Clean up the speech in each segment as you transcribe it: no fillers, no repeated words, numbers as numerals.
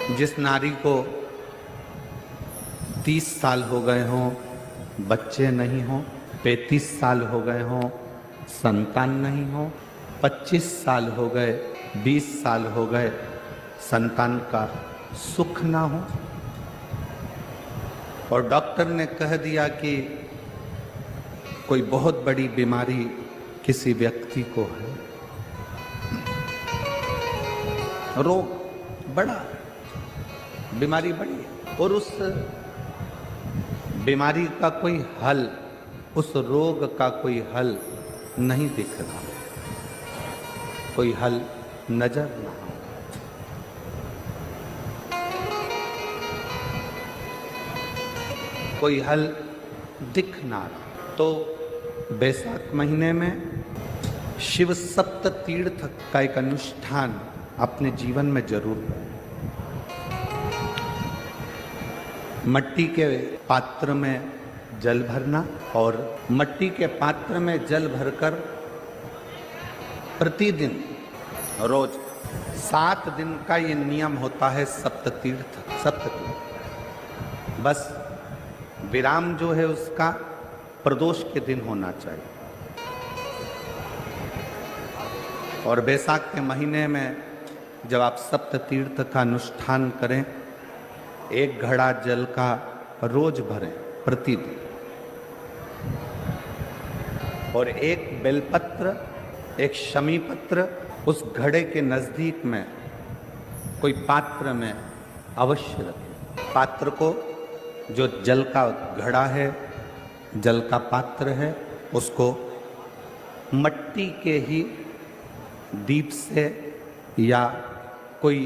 जिस नारी को 30 साल हो गए हों, बच्चे नहीं हों, 35 साल हो गए हों, संतान नहीं हो, 25 साल हो गए, 20 साल हो गए, संतान का सुख ना हो, और डॉक्टर ने कह दिया कि कोई बहुत बड़ी बीमारी किसी व्यक्ति को है, रोग बड़ा, बीमारी बड़ी है, और उस बीमारी का कोई हल, उस रोग का कोई हल नहीं दिख रहा, कोई हल नजर ना हो। कोई हल दिख ना रहा, तो बैसाख महीने में शिव सप्त तीर्थ का एक अनुष्ठान अपने जीवन में जरूर करें। मट्टी के पात्र में जल भरना, और मट्टी के पात्र में जल भरकर प्रतिदिन रोज 7 दिन का ये नियम होता है सप्ततीर्थ। बस विराम जो है उसका प्रदोष के दिन होना चाहिए, और बैसाख के महीने में जब आप सप्ततीर्थ का अनुष्ठान करें, 1 घड़ा जल का रोज भरें प्रतिदिन, और 1 बेलपत्र, 1 शमी पत्र उस घड़े के नजदीक में कोई पात्र में अवश्य रखें। पात्र को, जो जल का घड़ा है, जल का पात्र है, उसको मट्टी के ही दीप से या कोई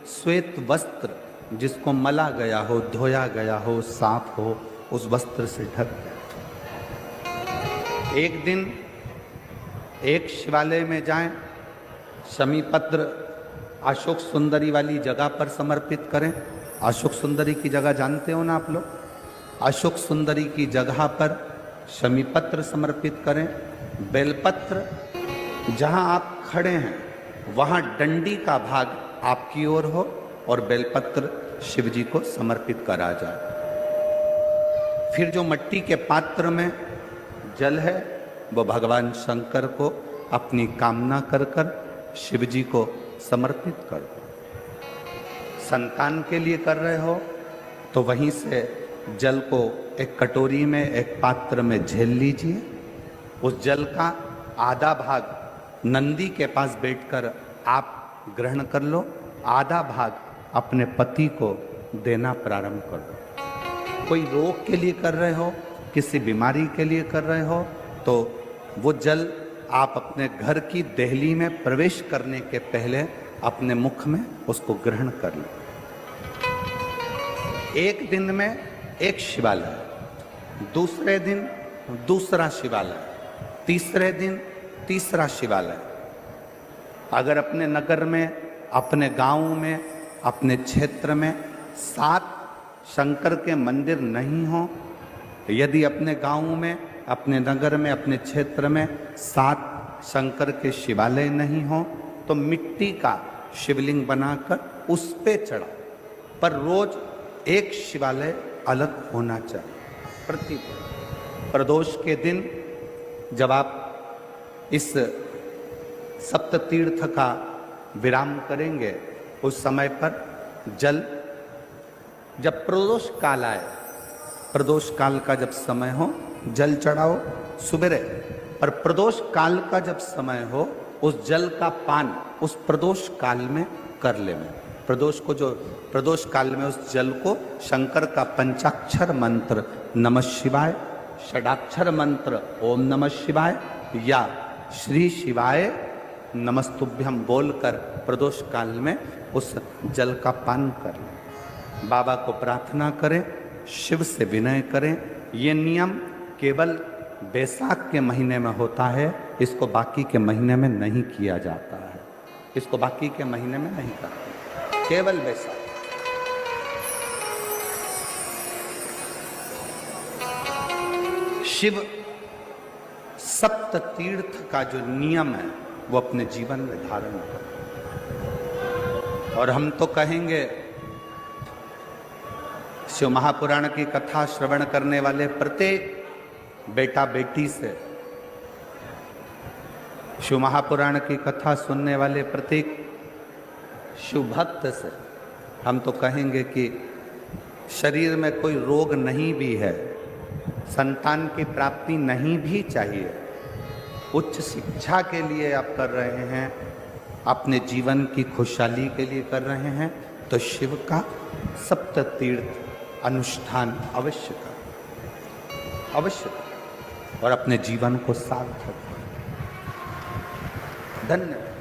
श्वेत वस्त्र जिसको मला गया हो, धोया गया हो, साफ हो, उस वस्त्र से ढक दें। एक दिन एक शिवालय में जाएं, शमी पत्र अशोक सुंदरी वाली जगह पर समर्पित करें। अशोक सुंदरी की जगह जानते हो ना आप लोग? अशोक सुंदरी की जगह पर शमी पत्र समर्पित करें। बेलपत्र, जहां आप खड़े हैं वहां डंडी का भाग आपकी ओर हो और बेलपत्र शिव जी को समर्पित करा जाए। फिर जो मट्टी के पात्र में जल है वो भगवान शंकर को अपनी कामना कर कर शिव जी को समर्पित कर दो। संतान के लिए कर रहे हो तो वहीं से जल को एक कटोरी में, एक पात्र में झेल लीजिए। उस जल का आधा भाग नंदी के पास बैठकर आप ग्रहण कर लो, आधा भाग अपने पति को देना प्रारंभ कर दो। कोई रोग के लिए कर रहे हो, किसी बीमारी के लिए कर रहे हो, तो वो जल आप अपने घर की देहली में प्रवेश करने के पहले अपने मुख में उसको ग्रहण कर लो। एक दिन में एक शिवालय, दूसरे दिन दूसरा शिवालय, तीसरे दिन तीसरा शिवालय। अगर अपने नगर में, अपने गांव में, अपने क्षेत्र में 7 शंकर के मंदिर नहीं हो, यदि अपने गांव में, अपने नगर में, अपने क्षेत्र में 7 शंकर के शिवालय नहीं हो, तो मिट्टी का शिवलिंग बनाकर उस पे चढ़ा, पर रोज एक शिवालय अलग होना चाहिए। प्रतिदिन प्रदोष के दिन जब आप इस सप्ततीर्थ का विराम करेंगे, उस समय पर जल, जब प्रदोष काल आए, प्रदोष काल का जब समय हो जल चढ़ाओ सुबेरे, पर प्रदोष काल का जब समय हो उस जल का पान उस प्रदोष काल में कर ले। प्रदोष को, जो प्रदोष काल में उस जल को शंकर का पंचाक्षर मंत्र नमः शिवाय, षडाक्षर मंत्र ओम नमः शिवाय या श्री शिवाय नमस्तुभ्यम बोलकर प्रदोष काल में उस जल का पान करें। बाबा को प्रार्थना करें, शिव से विनय करें। ये नियम केवल बैसाख के महीने में होता है, इसको बाकी के महीने में नहीं किया जाता है। इसको बाकी के महीने में नहीं करते, केवल बैसाख। शिव सप्त तीर्थ का जो नियम है वो अपने जीवन में धारण करें। और हम तो कहेंगे शिव महापुराण की कथा श्रवण करने वाले प्रत्येक बेटा बेटी से, शिव महापुराण की कथा सुनने वाले प्रत्येक शिव भक्त से हम तो कहेंगे कि शरीर में कोई रोग नहीं भी है, संतान की प्राप्ति नहीं भी चाहिए, उच्च शिक्षा के लिए आप कर रहे हैं, अपने जीवन की खुशहाली के लिए कर रहे हैं, तो शिव का सप्त तीर्थ अनुष्ठान अवश्य करें, अवश्य करें और अपने जीवन को सार्थक करें। धन्यवाद।